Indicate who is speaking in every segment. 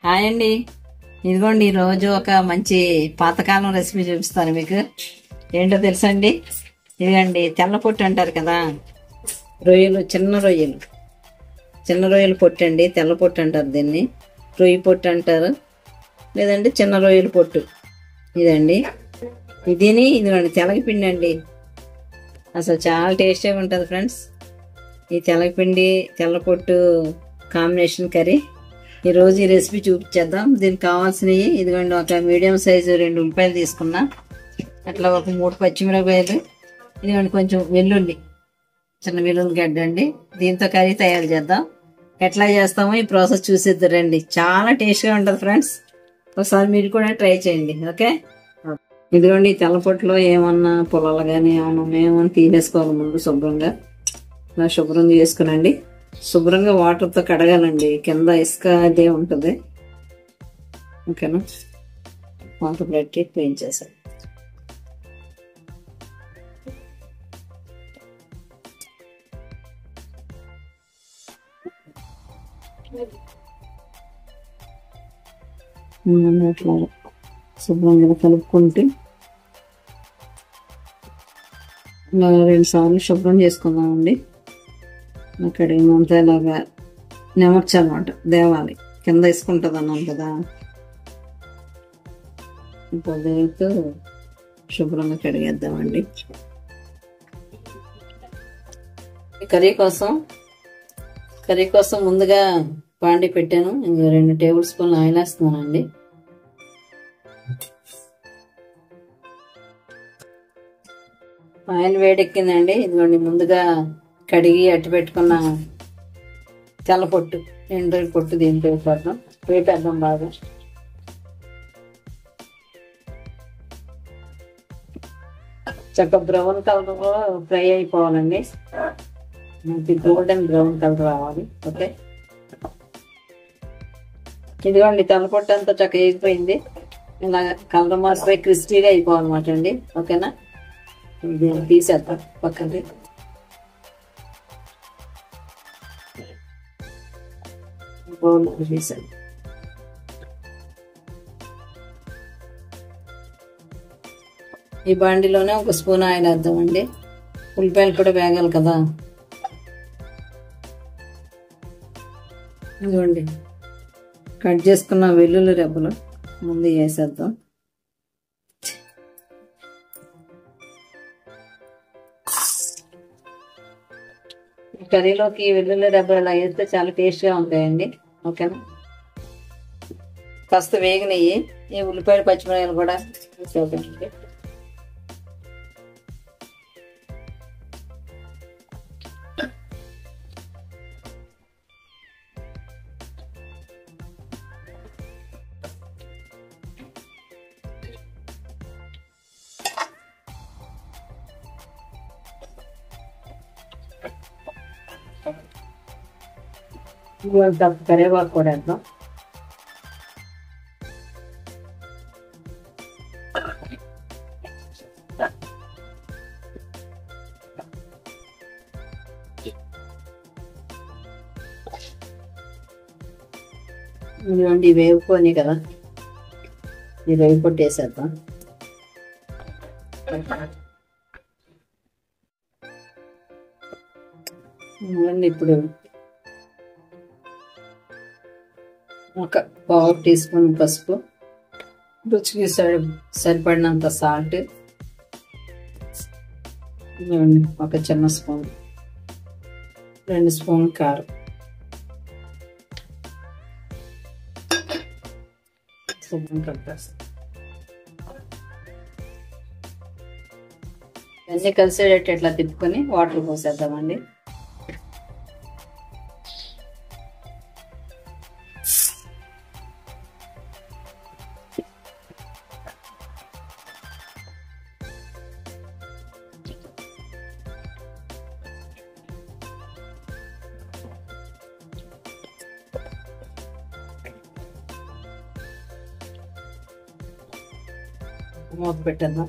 Speaker 1: Hi అండి. ఇదిగోండి ఈరోజు ఒక మంచి పాతకాలం రెసిపీ చూపిస్తాను మీకు. ఏంటో తెలుసా అండి? ఇదిగండి తెల్ల పొట్టు అంటారు కదా, రొయ్యలు, చిన్న రొయ్యలు పొట్టు అండి. తెల్ల పొట్టు అంటారు దీన్ని, రొయ్యి పొట్టు అంటారు, లేదంటే చిన్న రొయ్యల పొట్టు. ఇదండి ఇదిగోండి తెలగపిండి అండి. అసలు చాలా టేస్టీగా ఉంటుంది ఫ్రెండ్స్. ఈ తెలగపిండి తెల్ల పొట్టు కాంబినేషన్ కర్రీ ఈరోజు ఈ రెసిపీ చూపించేద్దాం. దీనికి కావాల్సినవి ఇదిగోండి, ఒక మీడియం సైజు 2 ఉల్లిపాయలు తీసుకున్నా, అట్లా ఒక 3 పచ్చిమిరపకాయలు, ఇదిగోండి కొంచెం వెల్లుల్లి, చిన్న వెల్లుల్లి గడ్డ అండి. దీంతో కర్రీ తయారు చేద్దాం. ఎట్లా చేస్తామో ఈ ప్రాసెస్ చూసేద్దారండి. చాలా టేస్ట్గా ఉంటుంది ఫ్రెండ్స్. ఒకసారి మీరు కూడా ట్రై చేయండి. ఓకే, ఇదిగోండి తెల్లపొట్టులో ఏమన్నా పొలాలు కానీ ఏమన్నా తీసేసుకోవాలి. ముందు శుభ్రంగా ఇలా శుభ్రం చేసుకునండి. శుభ్రంగా వాటర్తో కడగాలండి, కింద ఇసుక అదే ఉంటుంది. ఓకేనా, వాటర్ పెట్టి క్లీన్ చేసాను. అట్లా శుభ్రంగా కలుపుకుంటే ఇలా 2 సార్లు శుభ్రం చేసుకుందామండి. అక్కడ ఏమంతా ఇలాగా నెమర్చనమాట, దేవాలి, కింద ఇసుకుంటుంది అన్నాను కదా. పొద్దుతో శుభ్రంగా కడిగేద్దామండి. కర్రీ కోసం ముందుగా బాండి పెట్టాను. 2 టేబుల్ స్పూన్లు ఆయిల్ వేస్తున్నానండి. ఆయిల్ వేడెక్కిందండి. ఇదిగోండి ముందుగా కడిగి అట్టి పెట్టుకున్న తెల్ల పొట్టు, ఎండు పొట్టు దీంట్లో వేపేద్దాం బాగా. చక్కగా బ్రౌన్ కలర్లో ఫ్రై అయిపోవాలండి, మనకి గోల్డెన్ బ్రౌన్ కలర్ రావాలి. ఓకే, ఇదిగోండి తెల్ల పొట్టు అంతా చక్కగా వేగిపోయింది. ఇలా కలర్ మాసిపోయి క్రిస్పీగా అయిపోవాలన్నమాట అండి. ఓకేనా, దీన్ని తీసేద్దాం పక్కకి. ఈ బాండిలోనే 1 స్పూన్ ఆయిల్ వేద్దామండి. ఉల్లిపాయలు కూడా వేగాలి కదా. ఇదిగోండి కట్ చేసుకున్న వెల్లుల్లి రెబ్బలు ముందు వేసేద్దాం. కర్రీలోకి వెల్లుల్లి రెబ్బలు ఇలా వేస్తే చాలా టేస్ట్గా ఉంటాయండి. ఓకేనా, కాస్త వేగినవి ఈ ఉల్లిపాయలు పచ్చిమిరపకాయలు కూడా వేసేద్దామండి. కరివేపాకు కూడా వేద్దాం. ఇదిగోండి వేపుకొని కదా, ఈ వేపు కొట్టేసేద్దాం. ఇప్పుడు ఒక 1/2 టీ స్పూన్ పసుపు, రుచికి సరిపడినంత సాల్ట్, ఒక చిన్న స్పూన్, 2 స్పూన్ కారం, అన్నీ కలిసేటట్టు ఇట్లా తిప్పుకొని వాటర్ పోసేద్దామండి. మూత పెట్టేద్దాం.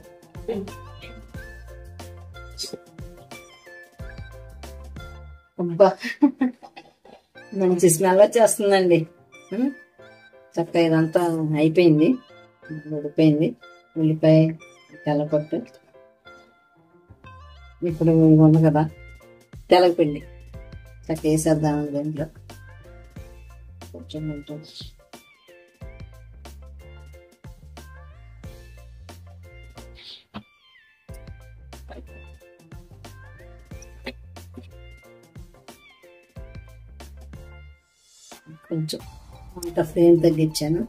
Speaker 1: అబ్బా మంచి స్మెల్ వచ్చేస్తుందండి. చక్కగా ఇదంతా అయిపోయింది, ఉడిపోయింది. ఉల్లిపాయ, తెల్లపొట్టు, ఇప్పుడు ఉంది కదా తెల్లపిండి, చక్కగా వేసేద్దామండి దీంట్లో. కొంచెం కొంచెం అంత ఫ్లేమ్ తగ్గించాను,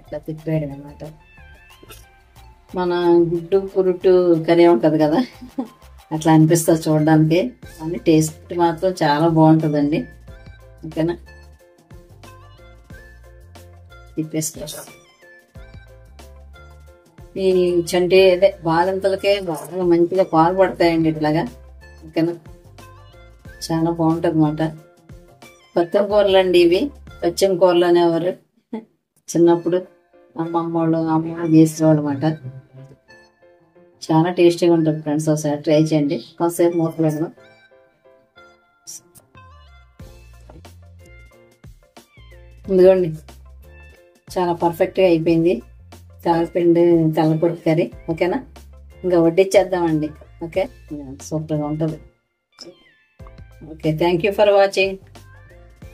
Speaker 1: ఇట్లా తిప్పేయడం అన్నమాట. మన గుడ్డు పురుటు కర్రీ ఉంటుంది కదా, అట్లా అనిపిస్తుంది చూడడానికి, కానీ టేస్ట్ మాత్రం చాలా బాగుంటుందండి. ఓకేనా, తిప్పేసుకో. ఈ చంటి అదే బాలింతలకే బాగా మంచిగా పాలు పడతాయండి ఇట్లాగా. ఓకేనా, చాలా బాగుంటుంది అన్నమాట. పచ్చం కూరలు అండి ఇవి, పచ్చం కూరలు అనేవారు చిన్నప్పుడు. అమ్మ వాళ్ళు చేసేవాళ్ళు అనమాట. చాలా టేస్టీగా ఉంటుంది ఫ్రెండ్స్, ఒకసారి ట్రై చేయండి. కొంతసేపు మూత పెడదాం. ఇదిగోండి, చాలా పర్ఫెక్ట్గా అయిపోయింది తెల్లపిండి తెల్లపొడి కర్రీ. ఓకేనా, ఇంకా వడ్డిచ్చేద్దామండి. ఓకే, సూపర్గా ఉంటుంది. Okay, thank you for watching.